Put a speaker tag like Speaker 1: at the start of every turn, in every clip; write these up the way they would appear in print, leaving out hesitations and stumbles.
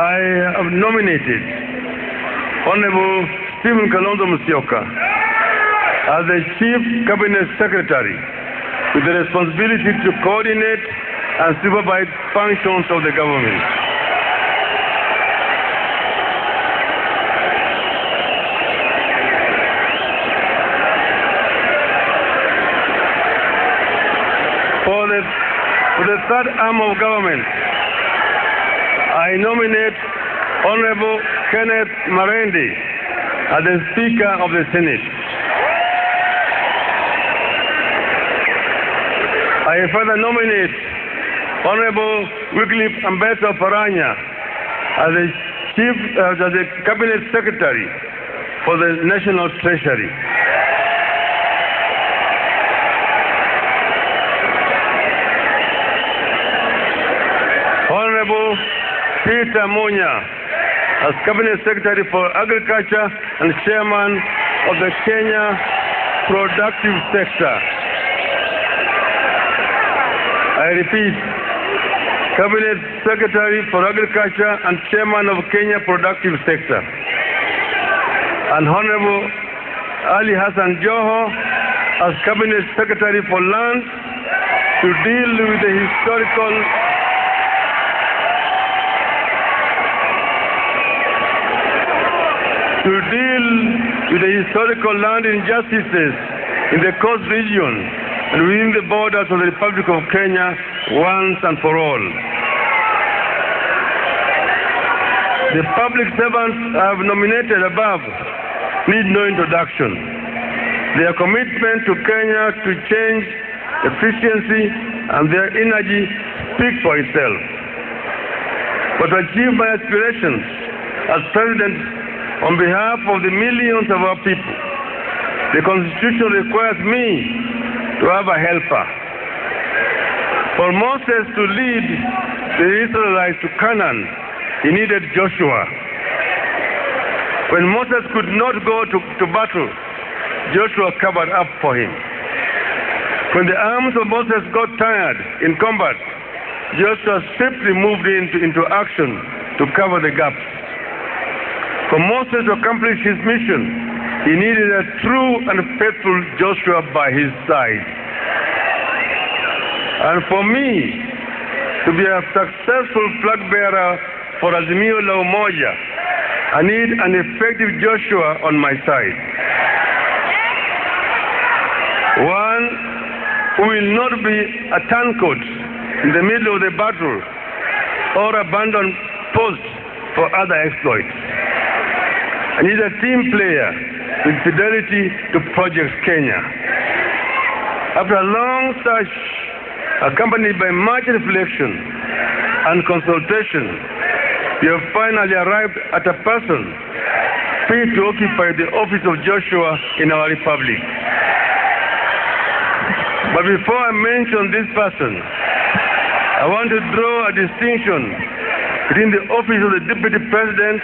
Speaker 1: I have nominated Honorable Stephen Kalonzo as the Chief Cabinet Secretary with the responsibility to coordinate and supervise functions of the government. For the third arm of government, I nominate Honorable Kenneth Marendi as the Speaker of the Senate. I further nominate Honorable Wycliffe Ambassador Paranya as the Cabinet Secretary for the National Treasury. Honorable Peter Munya as Cabinet Secretary for Agriculture and Chairman of the Kenya Productive Sector. I repeat, Cabinet Secretary for Agriculture and Chairman of Kenya Productive Sector. And Honorable Ali Hassan Joho as Cabinet Secretary for Land to deal with the historical land injustices in the coast region and within the borders of the Republic of Kenya once and for all. The public servants I have nominated above need no introduction. Their commitment to Kenya to change, efficiency, and their energy speak for itself. But to achieve my aspirations as President on behalf of the millions of our people, the Constitution requires me to have a helper. For Moses to lead the Israelites to Canaan, he needed Joshua. When Moses could not go to battle, Joshua covered up for him. When the arms of Moses got tired in combat, Joshua swiftly moved into action to cover the gaps. For Moses to accomplish his mission, he needed a true and faithful Joshua by his side. And for me to be a successful flag bearer for Azimio la Umoja, I need an effective Joshua on my side. One who will not be a turncoat in the middle of the battle or abandon post for other exploits. I need a team player with fidelity to Project Kenya. After a long search, accompanied by much reflection and consultation, we have finally arrived at a person fit to occupy the office of Joshua in our republic. But before I mention this person, I want to draw a distinction between the office of the Deputy President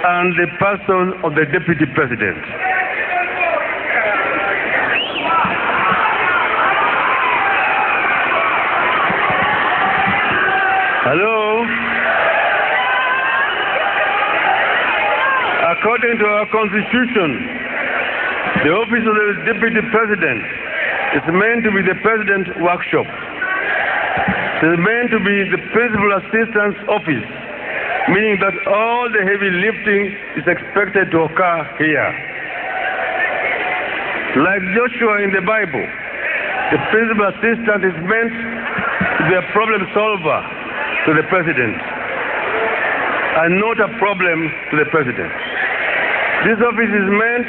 Speaker 1: and the person of the Deputy President. Hello? According to our Constitution, the office of the Deputy President is meant to be the President's workshop. It is meant to be the Principal Assistant's office, meaning that all the heavy lifting is expected to occur here. Like Joshua in the Bible, the principal assistant is meant to be a problem solver to the president and not a problem to the president. This office is meant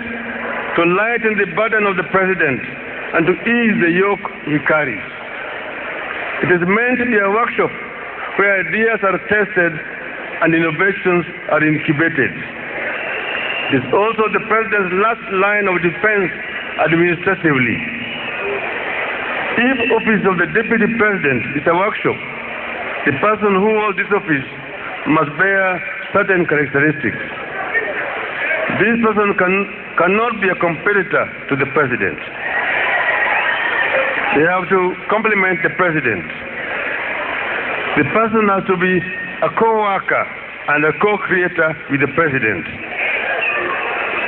Speaker 1: to lighten the burden of the president and to ease the yoke he carries. It is meant to be a workshop where ideas are tested and innovations are incubated. It is also the President's last line of defense administratively. If office of the Deputy President is a workshop, the person who holds this office must bear certain characteristics. This person cannot be a competitor to the President. They have to complement the President. The person has to be a co-worker and a co-creator with the President.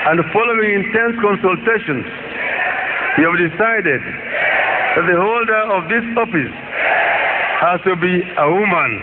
Speaker 1: And following intense consultations, we have decided that the holder of this office has to be a woman.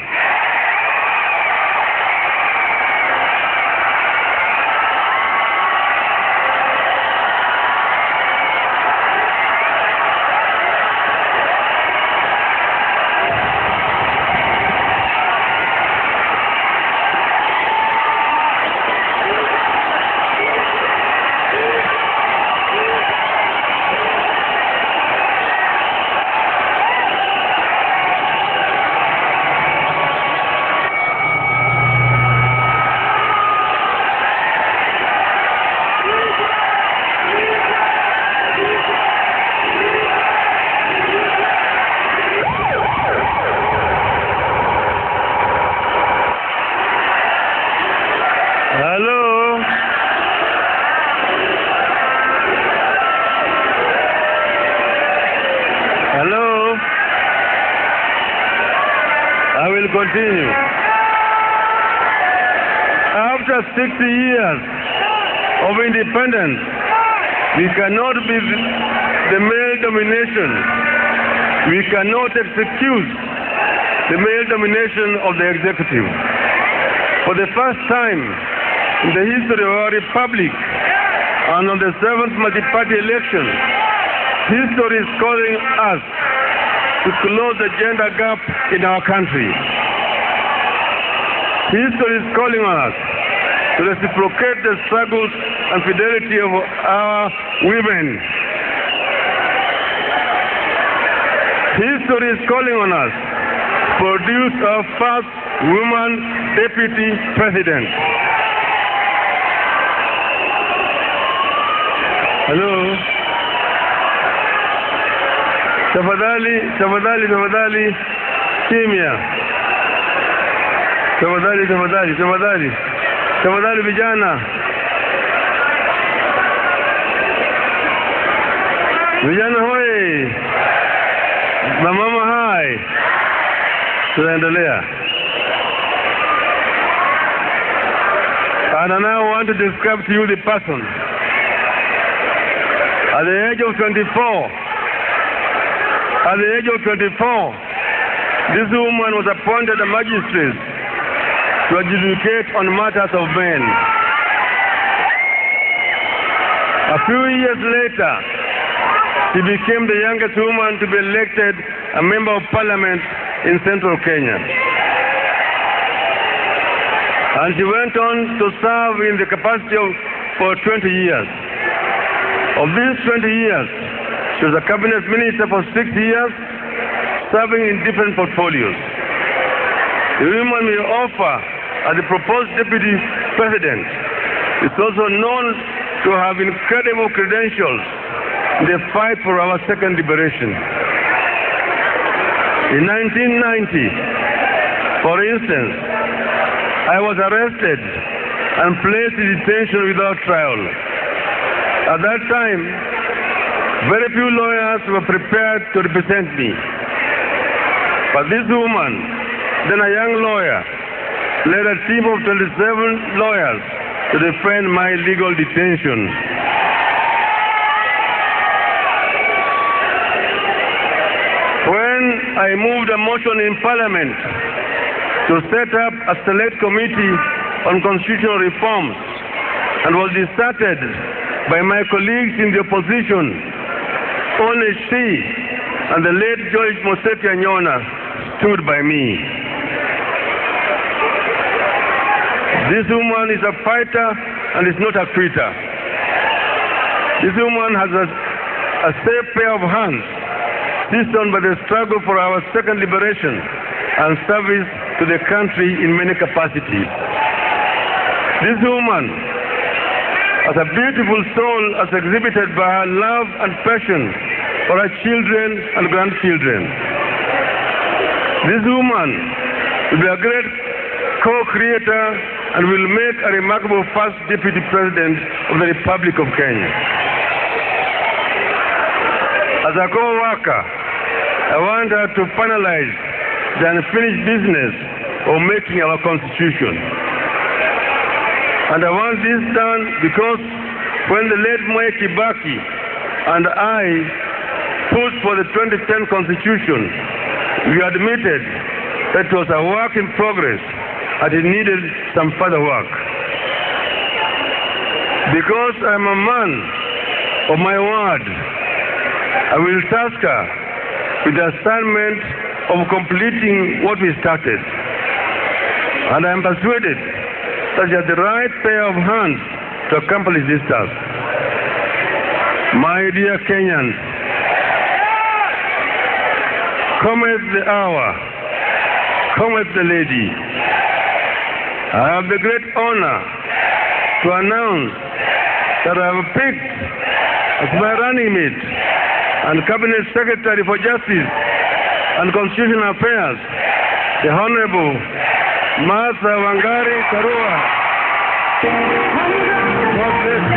Speaker 1: Continue. After 60 years of independence, we cannot be the male domination. We cannot excuse the male domination of the executive. For the first time in the history of our republic, and on the 7th multi-party election, history is calling us to close the gender gap in our country. History is calling on us to reciprocate the struggles and fidelity of our women. History is calling on us to produce our first woman deputy president. Hello? Tafadhali, kimya. Tafadhali vijana. Vijana hoi. Mama hai. Tunaendelea. And I now want to describe to you the person. At the age of 24, this woman was appointed a magistrate to adjudicate on matters of men. A few years later, she became the youngest woman to be elected a member of parliament in central Kenya. And she went on to serve in the capacity for 20 years. Of these 20 years, she was a cabinet minister for 6 years, serving in different portfolios. The woman we offer as the proposed deputy president is also known to have incredible credentials in the fight for our second liberation. In 1990, for instance, I was arrested and placed in detention without trial. At that time, very few lawyers were prepared to represent me. But this woman, then a young lawyer, led a team of 27 lawyers to defend my legal detention. When I moved a motion in Parliament to set up a select committee on constitutional reforms and was deserted by my colleagues in the opposition, only she and the late George Moseti Anyona stood by me. This woman is a fighter and is not a quitter. This woman has a safe pair of hands, seasoned by the struggle for our second liberation and service to the country in many capacities. This woman has a beautiful soul as exhibited by her love and passion for her children and grandchildren. This woman will be a great co-creator and will make a remarkable first deputy president of the Republic of Kenya. As a co-worker, I want her to finalize the unfinished business of making our constitution. And I want this done because when the late Mwai Kibaki and I pushed for the 2010 Constitution, we admitted that it was a work in progress and it needed some further work. Because I'm a man of my word, I will task her with the assignment of completing what we started. And I am persuaded that you have the right pair of hands to accomplish this task. My dear Kenyans, cometh the hour, cometh the lady. I have the great honor to announce that I have picked as my running mate and Cabinet Secretary for Justice and Constitutional Affairs, the Honorable Martha Wangari Karua. God bless